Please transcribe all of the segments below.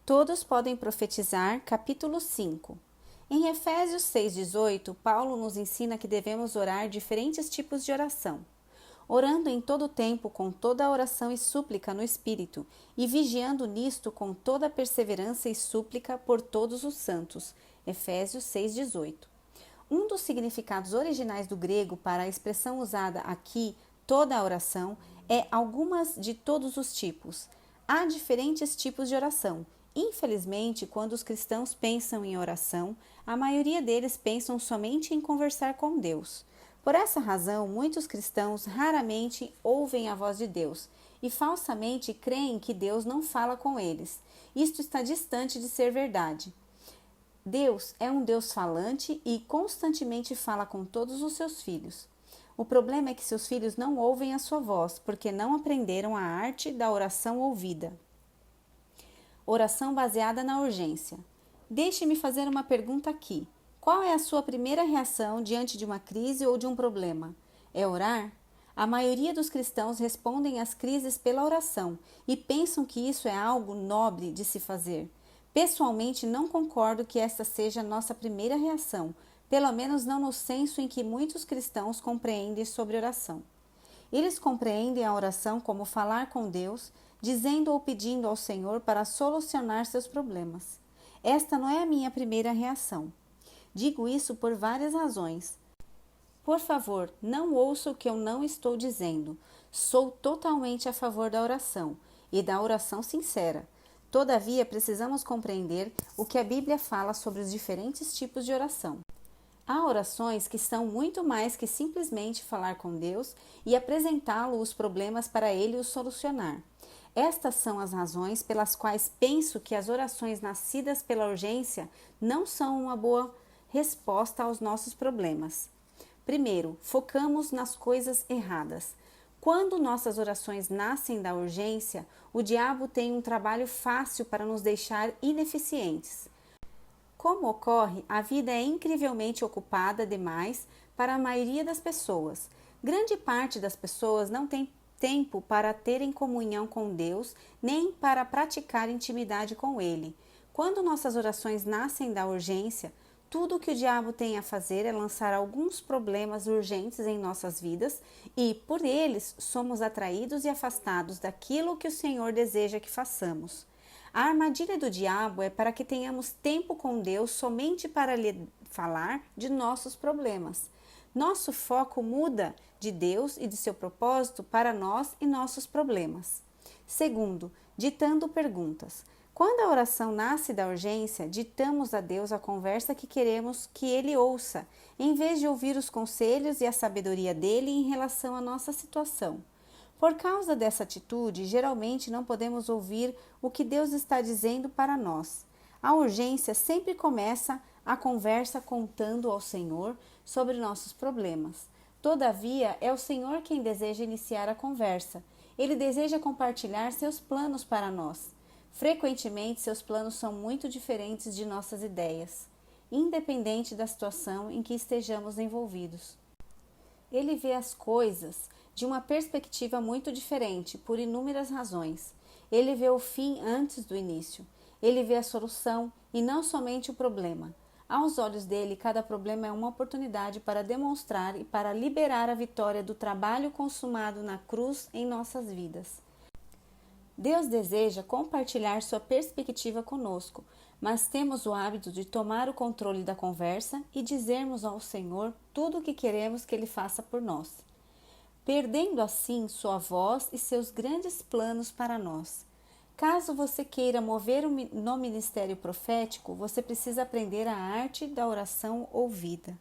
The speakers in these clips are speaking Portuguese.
Todos podem profetizar, capítulo 5. Em Efésios 6,18, Paulo nos ensina que devemos orar diferentes tipos de oração. Orando em todo o tempo com toda a oração e súplica no Espírito, e vigiando nisto com toda a perseverança e súplica por todos os santos. Efésios 6,18. Um dos significados originais do grego para a expressão usada aqui, toda a oração, é algumas de todos os tipos. Há diferentes tipos de oração. Infelizmente, quando os cristãos pensam em oração, a maioria deles pensam somente em conversar com Deus. Por essa razão, muitos cristãos raramente ouvem a voz de Deus e falsamente creem que Deus não fala com eles. Isto está distante de ser verdade. Deus é um Deus falante e constantemente fala com todos os seus filhos. O problema é que seus filhos não ouvem a sua voz, porque não aprenderam a arte da oração ouvida. Oração baseada na urgência. Deixe-me fazer uma pergunta aqui. Qual é a sua primeira reação diante de uma crise ou de um problema? É orar? A maioria dos cristãos respondem às crises pela oração e pensam que isso é algo nobre de se fazer. Pessoalmente, não concordo que esta seja a nossa primeira reação, pelo menos não no senso em que muitos cristãos compreendem sobre oração. Eles compreendem a oração como falar com Deus, dizendo ou pedindo ao Senhor para solucionar seus problemas. Esta não é a minha primeira reação. Digo isso por várias razões. Por favor, não ouça o que eu não estou dizendo. Sou totalmente a favor da oração e da oração sincera. Todavia, precisamos compreender o que a Bíblia fala sobre os diferentes tipos de oração. Há orações que são muito mais que simplesmente falar com Deus e apresentá-lo os problemas para Ele os solucionar. Estas são as razões pelas quais penso que as orações nascidas pela urgência não são uma boa resposta aos nossos problemas. Primeiro, focamos nas coisas erradas. Quando nossas orações nascem da urgência, o diabo tem um trabalho fácil para nos deixar ineficientes. Como ocorre, a vida é incrivelmente ocupada demais para a maioria das pessoas. Grande parte das pessoas não tem tempo para terem comunhão com Deus, nem para praticar intimidade com Ele. Quando nossas orações nascem da urgência, tudo o que o diabo tem a fazer é lançar alguns problemas urgentes em nossas vidas e, por eles, somos atraídos e afastados daquilo que o Senhor deseja que façamos. A armadilha do diabo é para que tenhamos tempo com Deus somente para lhe falar de nossos problemas. Nosso foco muda de Deus e de seu propósito para nós e nossos problemas. Segundo, ditando perguntas. Quando a oração nasce da urgência, ditamos a Deus a conversa que queremos que Ele ouça, em vez de ouvir os conselhos e a sabedoria dele em relação à nossa situação. Por causa dessa atitude, geralmente não podemos ouvir o que Deus está dizendo para nós. A urgência sempre começa a conversa contando ao Senhor sobre nossos problemas. Todavia, é o Senhor quem deseja iniciar a conversa. Ele deseja compartilhar seus planos para nós. Frequentemente, seus planos são muito diferentes de nossas ideias, independente da situação em que estejamos envolvidos. Ele vê as coisas de uma perspectiva muito diferente, por inúmeras razões. Ele vê o fim antes do início. Ele vê a solução e não somente o problema. Aos olhos dele, cada problema é uma oportunidade para demonstrar e para liberar a vitória do trabalho consumado na cruz em nossas vidas. Deus deseja compartilhar sua perspectiva conosco, mas temos o hábito de tomar o controle da conversa e dizermos ao Senhor tudo o que queremos que Ele faça por nós, perdendo assim sua voz e seus grandes planos para nós. Caso você queira mover no ministério profético, você precisa aprender a arte da oração ouvida.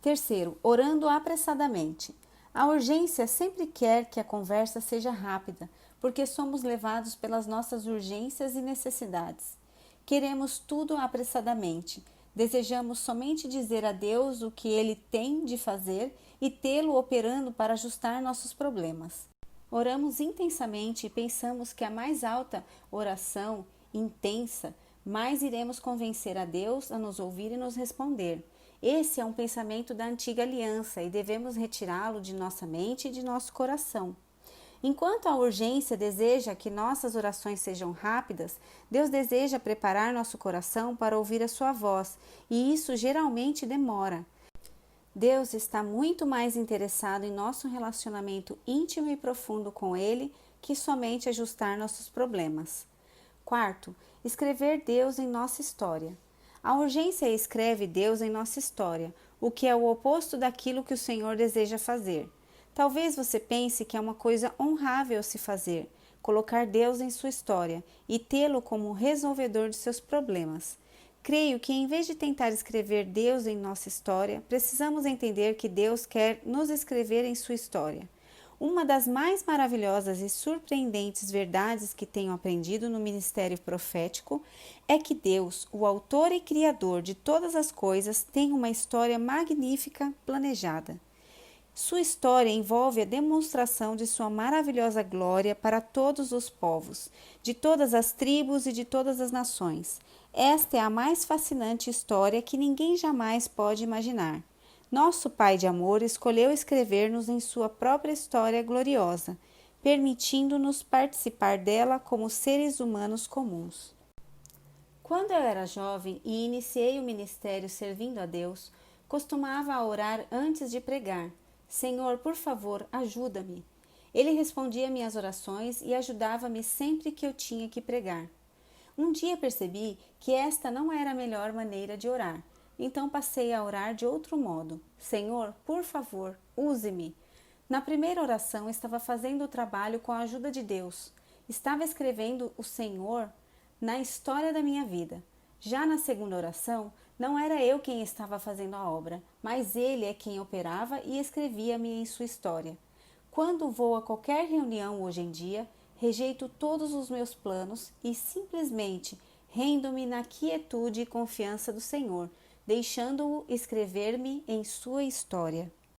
Terceiro, orando apressadamente. A urgência sempre quer que a conversa seja rápida, porque somos levados pelas nossas urgências e necessidades. Queremos tudo apressadamente. Desejamos somente dizer a Deus o que Ele tem de fazer e tê-lo operando para ajustar nossos problemas. Oramos intensamente e pensamos que a mais alta oração, intensa, mais iremos convencer a Deus a nos ouvir e nos responder. Esse é um pensamento da antiga aliança e devemos retirá-lo de nossa mente e de nosso coração. Enquanto a urgência deseja que nossas orações sejam rápidas, Deus deseja preparar nosso coração para ouvir a sua voz, e isso geralmente demora. Deus está muito mais interessado em nosso relacionamento íntimo e profundo com Ele que somente ajustar nossos problemas. Quarto, escrever Deus em nossa história. A urgência escreve Deus em nossa história, o que é o oposto daquilo que o Senhor deseja fazer. Talvez você pense que é uma coisa honrável se fazer, colocar Deus em sua história e tê-lo como resolvedor de seus problemas. Creio que, em vez de tentar escrever Deus em nossa história, precisamos entender que Deus quer nos escrever em sua história. Uma das mais maravilhosas e surpreendentes verdades que tenho aprendido no ministério profético é que Deus, o autor e criador de todas as coisas, tem uma história magnífica planejada. Sua história envolve a demonstração de sua maravilhosa glória para todos os povos, de todas as tribos e de todas as nações. Esta é a mais fascinante história que ninguém jamais pode imaginar. Nosso Pai de amor escolheu escrever-nos em sua própria história gloriosa, permitindo-nos participar dela como seres humanos comuns. Quando eu era jovem e iniciei o ministério servindo a Deus, costumava orar antes de pregar. Senhor, por favor, ajuda-me. Ele respondia minhas orações e ajudava-me sempre que eu tinha que pregar. Um dia percebi que esta não era a melhor maneira de orar, então passei a orar de outro modo. Senhor, por favor, use-me. Na primeira oração estava fazendo o trabalho com a ajuda de Deus. Estava escrevendo o Senhor na história da minha vida. Já na segunda oração, não era eu quem estava fazendo a obra, mas Ele é quem operava e escrevia-me em sua história. Quando vou a qualquer reunião hoje em dia, rejeito todos os meus planos e simplesmente rendo-me na quietude e confiança do Senhor, deixando-o escrever-me em sua história.